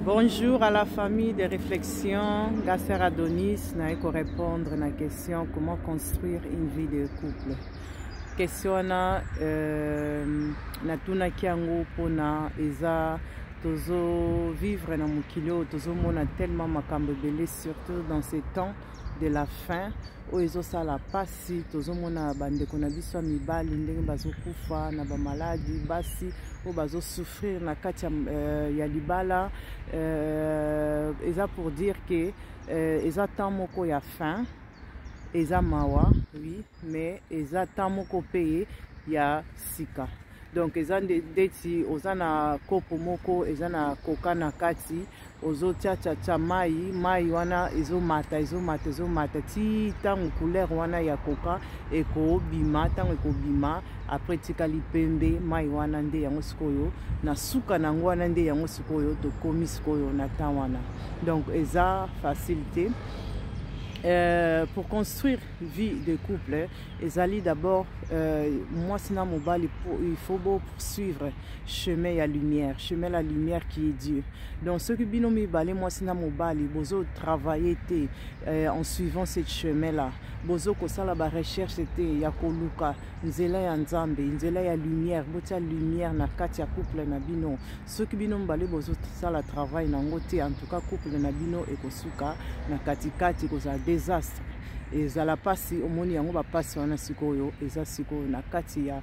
Bonjour à la famille de réflexion. Gasser Adonis n'a qu'à répondre à la question comment construire une vie de couple. Question na tuna kiango pona eza tozo vivre na mukilio tozo mona tellement makambo belé surtout dans ces temps de la fin où ils ont ça la pasi tozo mona bande kona biso mibali ndenge bazo kufa na ba maladie basi ou bazo souffrir na kati ya libala eza pour dire que eza temps moko ya fin eza mawa oui mais eza temps moko payé ya sika. Donc eza ndeti oza na kopo moko eza na koka na kati ozo cha mai wana ezo mata ti tango couleur wana ya koka eko bima tango eko bima après tikali pembe mai wana nde yango sikoyo na suka na ngo wana nde yango sikoyo to komi sikoyo na temps wana. Donc eza facilité. Pour construire une vie de couple, d'abord, moi, il faut poursuivre chemin la lumière qui est Dieu. Donc, ce que binomi balé, moi, bozo travailler en suivant ce chemin-là. Bozo kosala ba recherche c'était ya koluka nzela ya nzambe nzela ya lumière botia lumière na kati ya couple na bino. Ce que binomi balé bozo sala travail na ngote en tout cas couple na bino ekosuka na kati koza désastre ezala pasi omoni yango ba pasi wana sikoyo eza sikoyo na kati ya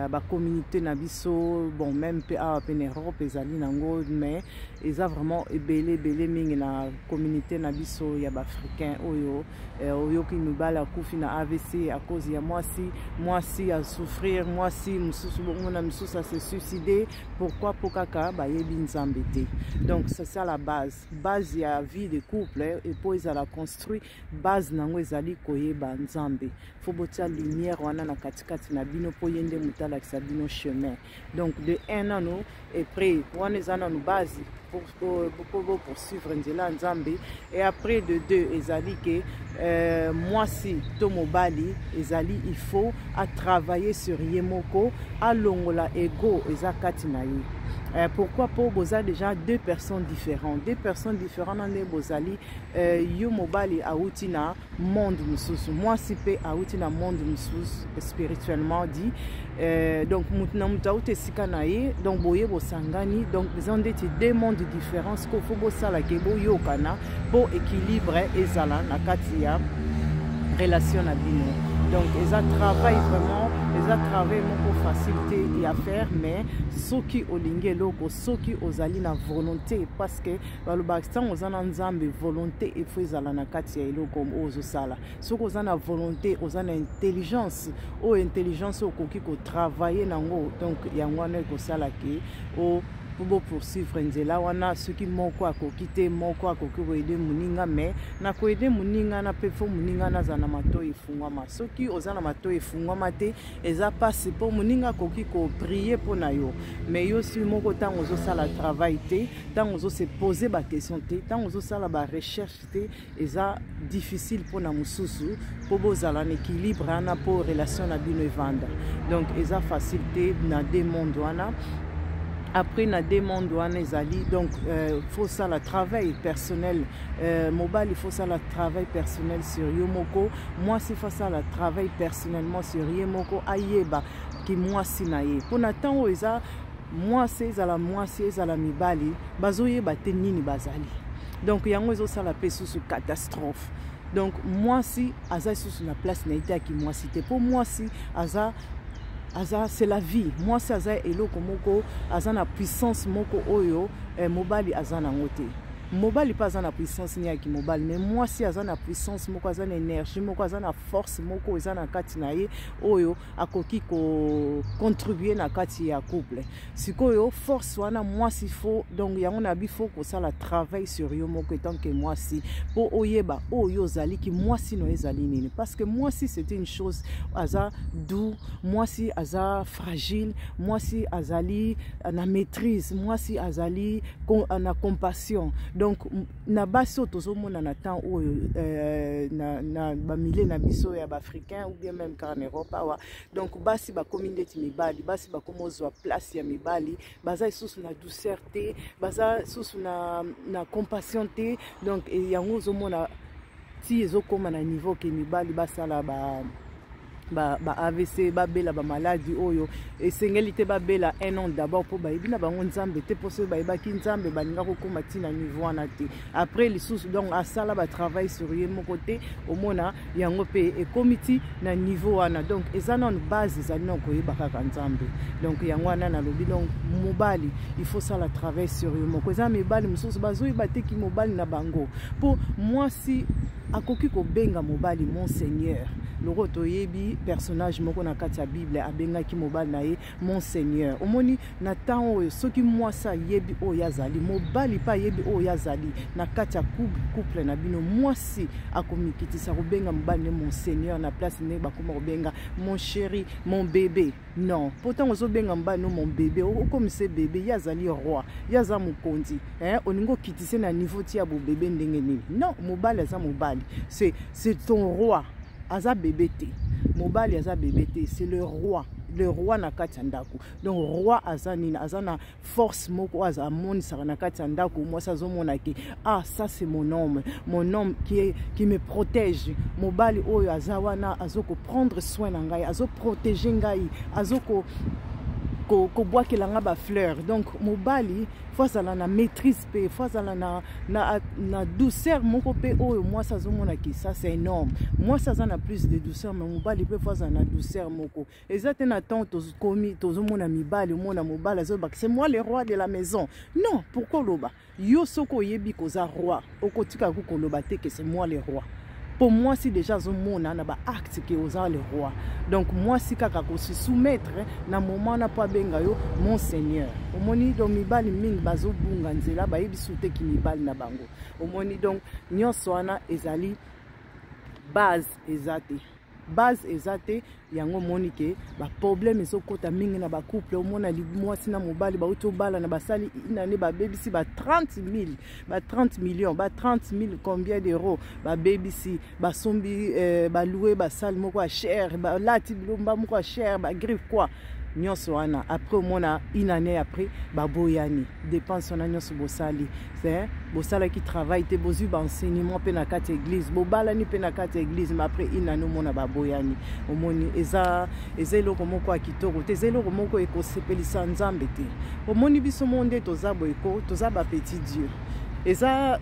ba communauté na biso bon même pe a en Europe ezali nango mais eza vraiment ebele mingi na communauté na biso ya ba africain oyo ki mibala kufi na AVC à cause ya mwasi à souffrir mwasi mususu mona mususu à se suicider pourquoi pokaka ba yebi nzambe te. Donc c'est ça la base ya vie de couple et pour ezala construit base nango ezali koyeba nzambe faut botia lumière wana na katikati na bino po yende mutala kisabino chemin. Donc de un an et près wana ezana no base pour poursuivre nzela nzambe et après de deux ezali que mwasi to mobali ezali il faut à travailler sur yemoko à longola ego ezakati na ye. Pourquoi pour boza déjà deux personnes différentes ande bozali yo mobali auti na monde mususu mwasi pe auti na monde mususu spirituellement dit donc mutna mutaute sika na ye donc boye bosangani donc ils ont deux mondes différents ko faut bosala ke boyo kana pour équilibre ezala na kati ya relation na bino. Donc ils travaillent vraiment pour faciliter à faire mais ceux qui olingue loko ceux qui ozali na volonté parce que balobakistan ozana nzambe volonté et faut ezala na kati ya eloko ozo sala ceux qui ozana volonté ozana intelligence okoki ko travailler nango donc yango na ko sala ke o pour poursuivre nzela wana soki moko akokite moko akoki koyede muninga mais na koyede muninga na pe fo muninga na zana mato efungwama soki ozana mato efungwama te eza passe po muninga akoki ko prier po na yo mais yo si moko tango zo sala travail te tango zo se poser ba question te tango zo sala ba recherche te eza difficile po na mususu po bozala en équilibre ana po relation na bino evanda. Donc eza facilité na des mondes wana. Après na demande wana ezali donc faut ça le travail personnel mobile il faut ça le travail personnel sur yomoko moi si faut ça le travail personnellement sur yomoko ayeba ki moi si na ye pona tango eza moi c'est la mibali bazoyeba te nini bazali donc yango ezo sala pe sous catastrophe. Donc moi si aza sous la place na ita ki moi si te pour moi si aza c'est la vie. Moi c'est aza eloko moko aza na puissance moko oyo mobali aza na ngote. Mobali pas aza na puissance ni aki mobali mais moi si aza na puissance moko aza na énergie moko aza na force moko aza na kati na ye oyo akoki ko contribuer na kati ya couple. Sikoyo force wana moi si faut donc yango na bi faut ko sala travail sur yo moko tant que moi si pour oyeba oyo zali ki moi si no ezali nini parce que moi si c'était une chose aza doux moi si aza fragile moi si azali na maîtrise moi si azali na compassion. donc na basi tozomona na temps oyo na bamile na biso ya baafricain ou bien même qu'en Europe awa donc basi bakomi ndeti mibali basi bakomi ozwa place ya mibali baza lisusu na douceur te baza lisusu na compassion te donc yango ozomona ti ezokoma na niveau ke mibali basala ba AVC babela ba maladie oyo esengeli te babela un an d'abord pour bayibi na bango nzambe te pour ba yebaki nzambe balinga kokoma ti na niveau wana te après lisusu donc asala ba travail sur ye moko te omona yango pe ekomiti na niveau wana donc eza na base ezali na koyeba kaka nzambe donc yango wana nalobi donc mobali il faut ça la travail sur ye moko eza mibali mosusu bazoyeba te ki mobali na bango pour moi si akoki kobenga mobali monseigneur loko toyebi personnage moko na kati ya Bible abengaki mobali na ye monseigneur omoni na temps oyo soki mwasi ayebi oyo azali mobali pa ayebi oyo azali na kati ya couple na bino mwasi akomikitisa kobenga mobali ne monseigneur na place ne bakoma kobenga mon chéri mon bébé non pourtant ozobenga mobali no mon bébé okomise bébé ye azali roi ye aza mokonzi oningo kitise na niveau ti ya bobebe ndenge nini non mobali aza mobali c'est ton roi aza bébé te mobali aza bébé te c'est le roi na kati ya ndako donc roi aza nini aza na force moko aza amonisaka na kati ya ndako mwasi azomona ke ah ça c'est mon homme qui me protège mobali oyo aza wana azokoprendre soin na ngai azoprotege ngai azoko kobwakelanga ba fleur donc mobali faut azala na maîtrise pe faut azala na douceur moko pe oyo mwasi azomona ki ça c'est énorme mwasi aza na plus de douceur mais mobali pe faut azala na douceur moko eza te na temps tozomona mibali omona mobali azobaka c'est moi le roi de la maison non pourquoi loba yo soko oyebi koza roi okotika koloba te que c'est moi le roi. Pour moi, si déjà on a ba acte qui aux le roi. Donc moi si kaka ko se soumettre na moment na pas bengayo mon seigneur. Omoni donc mibali mingi bazo bunga nzela ba yebisute ki mibali na bango. Omoni donc nyonso wana ezali base ezate. Base ezate yango monike ba problème ezokota mingi na ba couple omona mwasi na mobali ba utobala na basali inane ba bebisi ba 30 millions ba 30 000 combien d'euros ba bebisi ba sombi ba louer ba salle moko a cher ba lati bilomba moko a cher ba griffe quoi nyonso wana après omona une année après ba boyani dépense na nyonso bosali c'est bosala qui travaille te bozu ba enseignement pe na kati église bobala ni pe na kati église mais après une année omona ba boyani omoni eza eloko moko a kitoko te eloko moko ekosepelisa nzambe te omoni biso monde tozabo eko tozaba petit dieu eza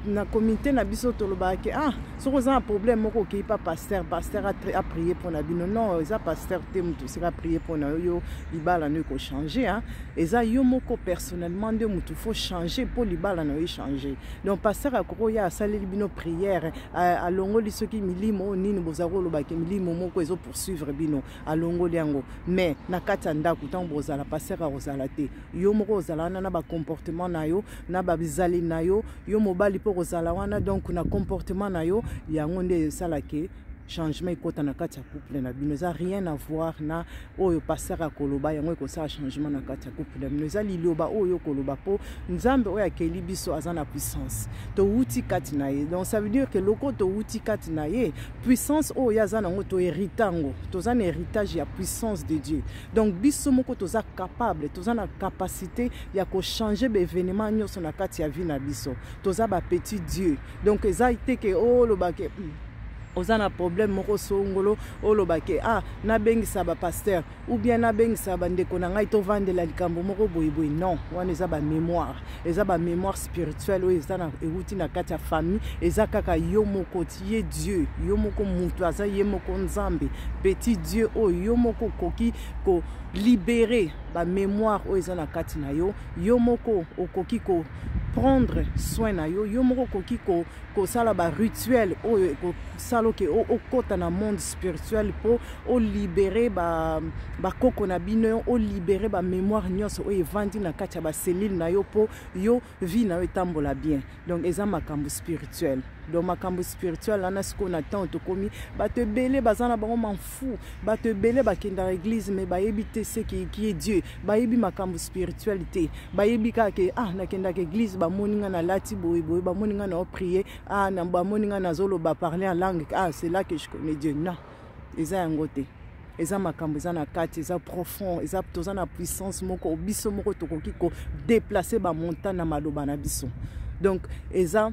na comité na biso tolobaki ah soko za un problème moko ki pa pasteur a prié pour na bino non eza pasteur te mutu sika prier pour na yo libala no ko changer hein eza yo moko personnellement de mutu faut changer pour libala no changer donc pasteur akoko ya saleli bino prière alongoli soki milimo nini bozako lobaki milimo moko ezo poursuivre bino alongoli yango mais na kata ndako tant bozala pasteur ozala te yo moko ozala na ba comportement na yo na ba bizali na yo mobali po kozala wana donc na comportement na yo yango nde salake changement ekota na kati ya couple na bino eza rien à voir na oyo pasteur akoloba yango ekosala changement na kati ya couple na bino eza liloba oyo koloba po nzambe oyo akeli biso aza na puissance to uti kati na ye donc ça veut dire que loko to uti kati na ye puissance oyo aza nango to héritango toza na héritage ya puissance de Dieu donc biso moko toza capable toza na capacité ya ko changer be événement nyonso na kati ya vie na biso toza ba petit Dieu donc eza ite ke o lobake ozana problème moko songolo olobake ah na bengisa ba pasteur ou bien na bengisa ba ndeko na ngai to vandela likambo moko boyeboy non wana eza ba mémoire spirituelle oyo eza na euti na kati ya famille eza kaka yo moko tie Dieu yo moko mutu aza ye moko nzambe petit Dieu oyo yo moko koki ko libérer ba mémoire oyo eza na kati na yo yo moko okoki ko prendre soin na yo yo moko koki ko sala ba rituel oyo ko sala ke o kota na monde spirituel po o libérer ba koko na bino o libérer ba mémoire nyonso oyo evandi na kati ya ba cellule na yo po yo vie na yo etambola bien donc eza makambo spirituel. donc makambo spirituel là na siko na temps to komi ba te belé bazana bango m'en fou ba te belé ba kenda église mais ba yebite ce qui est Dieu ba yebi makambo spiritualité ba yebi ka ke na kenda ke église ba moninga na lati boy ba moninga na prier na ba moninga na zolo ba parler en langue c'est là que je connais Dieu. Non, eza yangote eza makambo eza na kati eza profond eza toza na puissance moko biso moko tokoki ko déplacer ba montagne na maloba na biso. Donc eza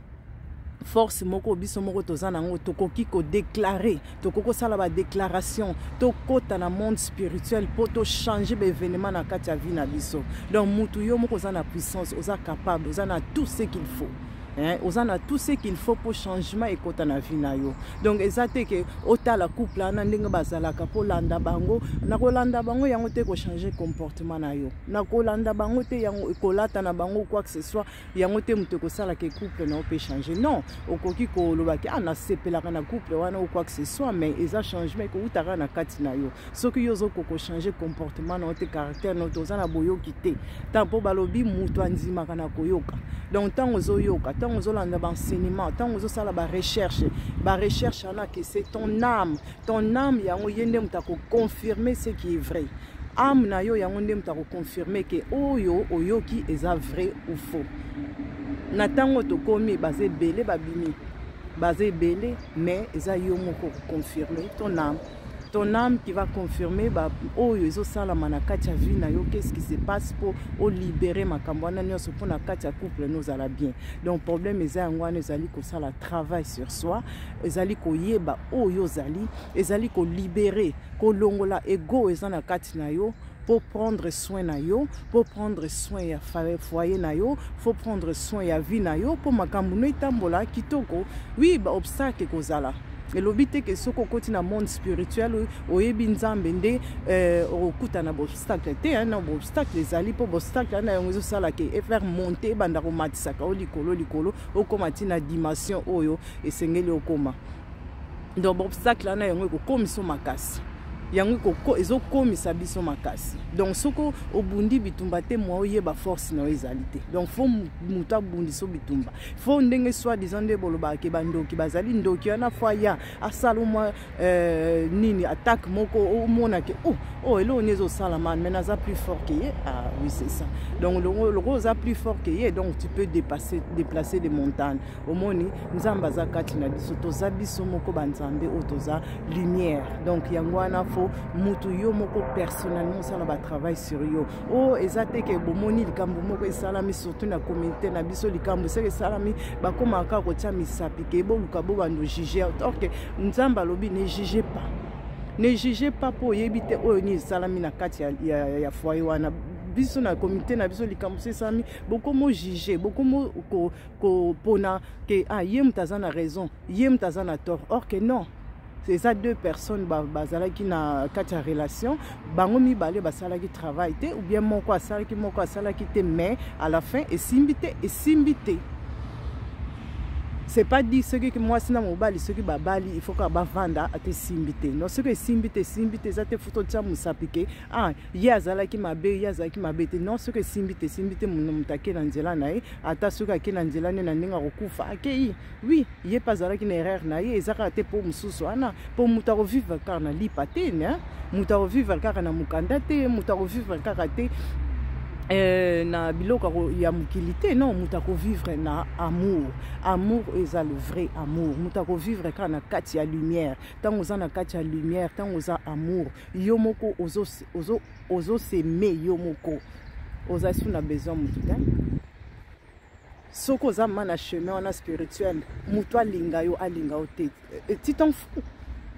force moko biso moko toza nango tokoki ko déclarer tokoko sala ba déclaration tokota na monde spirituel pour to changer ba événement na kati ya vie na biso. Donc mutu yo moko za na puissance oza capable oza na tout ce qu'il faut. On a tout ce qu'il faut pour changement et côté na vie na yo. Donc exacte que ota la couple na ndenge bazalaka po landa bango na ko landa bango yango te ko changer comportement na yo na ko landa bango te yango ko lata na bango quoi que ce soit yango te muto ko sala ke couple na peut changer. Non okoki ko lobaki na sepela na couple wana ou quoi que ce soit mais eza changement ko utaka na kati na yo soki yo zo ko changer comportement na te caractère na to na boyo kité tampo balobi muto anzima kana koyoka. Donc tant aux yoka tant aux landa enseignement tant aux sala ba recherche ana que c'est ton âme yango yende mutako confirmer ce qui est vrai âme na yo yango ndem mutako confirmer que oyoki eza vrai ou faux na tango to komi basé belé babimi basé belé mais eza yo moko confirmer ton âme qui va confirmer oyo ezo sala manakati ya vie na yo qu'est-ce qui se passe pour libérer makambo wana nyonso pour na kati ya couple nous ala bien. Donc problème eza ngwana ezali ko sala travail sur soi ezali ko yeba oyo zali ezali ko libérer ko longola ego eza na kati na yo pour prendre soin na yo pour prendre soin ya foyer na yo faut prendre soin ya vie na yo pour makambo no itambola kitoko. Oui obstacle kozala et l'obité que ce côté na monde spirituel oyebi nzambe nde okuta na obstacle te na obstacle ezali po obstacle na yango sala ke faire monter banda ko matisaka o likolo o komati na dimension oyo esengeli okoma. Donc obstacle na yango ko komiso makasi yango ko ezokomisa biso makasi. Donc soko obundi bitumba te mo oyeba force na ezalité. Donc faut muta bundi so bitumba faut ndenge soit disant de boloba ke bandoki bazali ndoki na fois ya asalo moi nini attaque moko o mona ke elo nezo salaman mais naza plus fort que ye. Oui c'est ça. Donc le rose a plus fort que ye donc tu peux déplacer des montagnes au moni nzamba za kati na biso toza biso moko banzambe otoza lumière. Donc yangwana mutu yo moko personnellement ça va travailler sur yo ezate ke bomoni likambo moko esalami surtout na communauté na biso likambo c'est que salami bakoma ka ko tia misapi ke bo luka bo bando juger. OK nzamba lobi ne jugez pas pour yebite oyo ni salami na kati ya foyer wana biso na communauté na biso likambo c'est sami beaucoup mo juger beaucoup mo ko pona ke ye mutazana raison ye mutazana tort. Or que non c'est ça deux personnes bazalaki na kati ya relation bango mibale basalaki travail te ou bien moko asalaki te mais à la fin esimbite. C'est pas dit ce que moi sina mobali ce que babali il faut que ba vanda ate simbite. Non ce que simbite ça te photo tcha musapike yazalaki mabe te. Non ce que simbite mutake na nzela nae ata suka ke na nzela ne na ninga kokufa akei. Oui ye pazalaki na erreur na ye ezaka te pour mususu ana pour mutako vivre car na lipate ne mutako vivre car na mukanda te mutako vivre car te na biloko ya mukilité. Non mutako vivre na amour est le vrai amour mutako vivre car na kati ya lumière tango za na kati ya lumière tango za amour yo moko ozo s'aimer yo moko oza suna besoin mututa soko za mana chemin wana spirituel mutu alinga yo alinga ote tu t'en fous.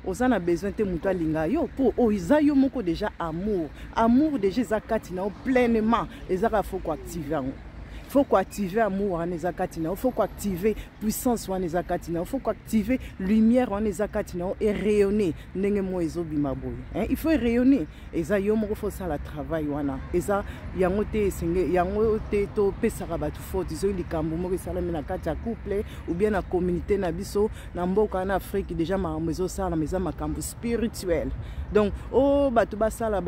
Oza na besoin te mutu alinga yo po oiza yo moko déjà amour déjà zakati na pleinement ezaka faut ko activer ngo faut ko activer amour wana ezakati na faut ko activer puissance wana ezakati na faut ko activer lumière wana ezakati na et rayonner ndenge mo ezobima boye il faut rayonner eza yo moko faut ça la travail wana eza yango te senge yango te to pesaka batu faute zo likambo moko salami na kati ya couple ou bien na communauté na biso na mboka na Afrique déjà makambo ezo sala meza makambo spirituel. Donc batu basala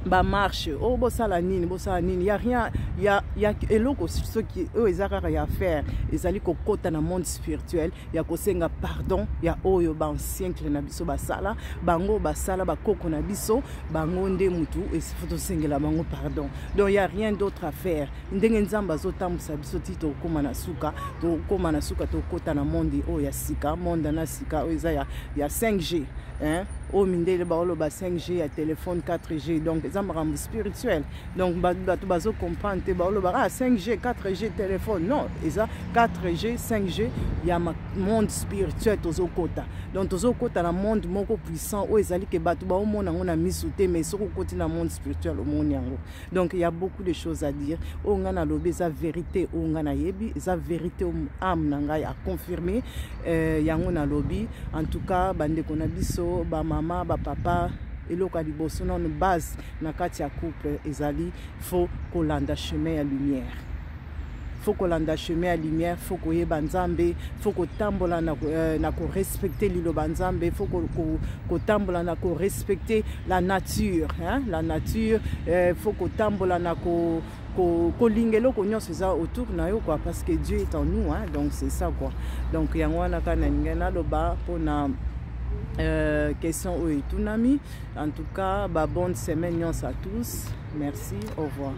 ba marche oh bosala nini y a rien y a eloko ce qui eux ezaka ya faire ezali kokota na monde spirituel ya kosenga pardon ya oyo ba ancien clé na biso basala bango basala ba koko na biso bango nde mutu esifuto sengela bango pardon. Donc y a rien d'autre à faire ndenge nzamba zotambusa biso ti to koma na suka to kota na monde oyo ya sika monde na sika oyo eza ya 5G hein au mindele ba olo ba 5G ya téléphone 4G donc ça me spirituel donc tu vas comprendre te ba olo ba 5G 4G téléphone non ça 4G 5G il y a monde spirituel tozo kota donc tozo kota na monde moko puissant o ezali ke batu ba omona ngona misute mais soko koti na monde spirituel au monde yango donc il y a beaucoup de choses à dire o ngana lobe za vérité o ngana yebi za vérité o âme nanga ya confirmer yango na lobby en tout cas bande kona biso ba mama ba papa eloko ya liboso na base na kati ya couple ezali faut kolanda chemin ya lumière faut kolanda chemin ya lumière faut koyeba nzambe faut kotambola na ko respecter liloba nzambe faut kotambola na ko respecter la nature hein la nature faut kotambola na ko kolingelo ko nyonso eza autour na yo quoi parce que Dieu est en nous hein donc c'est ça quoi donc yango wana kana ngena loba pona question ou tout nami en tout cas bonne semaine à tous merci au revoir.